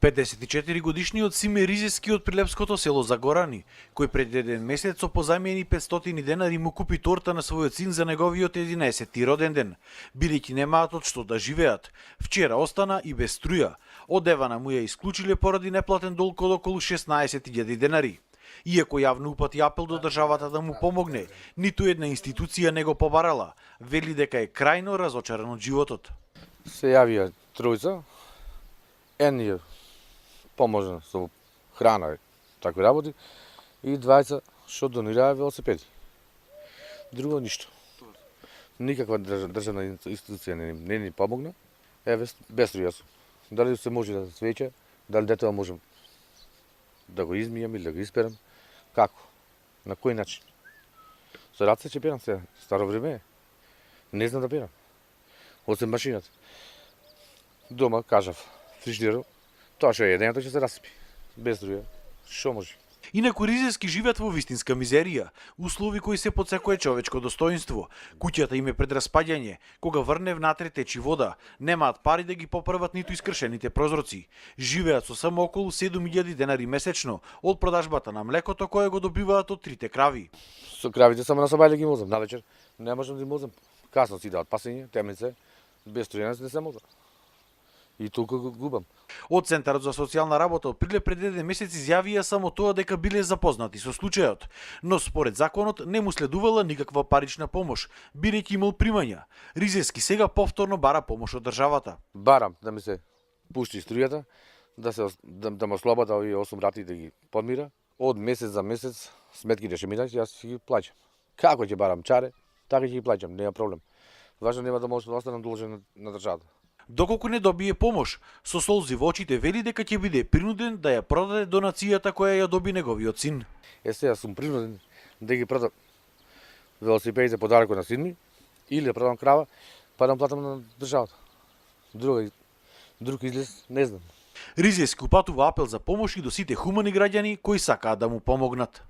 54-годишниот Симе Ризески од прилепското село Загорани, кој пред еден месец со позајмени 500 денари му купи торта на својот син за неговиот 11-ти роден ден, бидејќи немаат од што да живеат. Вчера остана и без струја. Од Евана му ја исклучиле поради неплатен долг од околу 16.000 денари. Иако јавно упати апел до државата да му помогне, ниту една институција не го побарала. Вели дека е крајно разочаран од животот. Се јавија тројца, едниот поможна со храна и такви работи, и двајца што донираа велосипеди. Друго ништо. Никаква државна институција не ни помогна. Еве, без струја сум. Дали се може да свече, дали детето можем да го измијам или да го исперам, како? На кој начин? Со раце ќе перам сега, старо време е. Не знам да перам. Осем машината. Дома, кажав, фриждерот, тоа што е едењето ќе се расипи. Без струја, што може? Инаку Ризески живеат во вистинска мизерија, услови кои се под секое човечко достоинство. Куќата им е пред распаѓање, кога врне внатре течи вода, немаат пари да ги поправат ниту искршените прозорци. Живеат со само околу 7.000 денари месечно од продажбата на млекото кое го добиваат од трите крави. Со кравите само на сабајле ги мозам, навечер не можам да ги мозам. Касно си дават пасење, темнице, без струја не се може. И толку го губам. Од Центарот за социјална работа од Прилеп пред еден месец изјавија само тоа дека биле запознати со случајот, но според законот не му следувала никаква парична помош, бидејќи имал примања. Ризески сега повторно бара помош од државата. Барам да ми се пушти струјата, да ме ослобода овие 8 рати да ги подмира. Од месец за месец сметките ќе минат, јас ќе ги плаќам. Како ќе барам чаре, така ќе ги плаќам, нема проблем. Важно нема да може да останам должен на државата. Доколку не добие помош, со солзи во очите вели дека ќе биде принуден да ја продаде донацијата која ја доби неговиот син. Сега сум принуден да ги продам велосипедите подарок на син ми, или да продам крава, па да платам на државата. Друг излез не знам. Ризески упатува апел за помош и до сите хумани граѓани кои сакаат да му помогнат.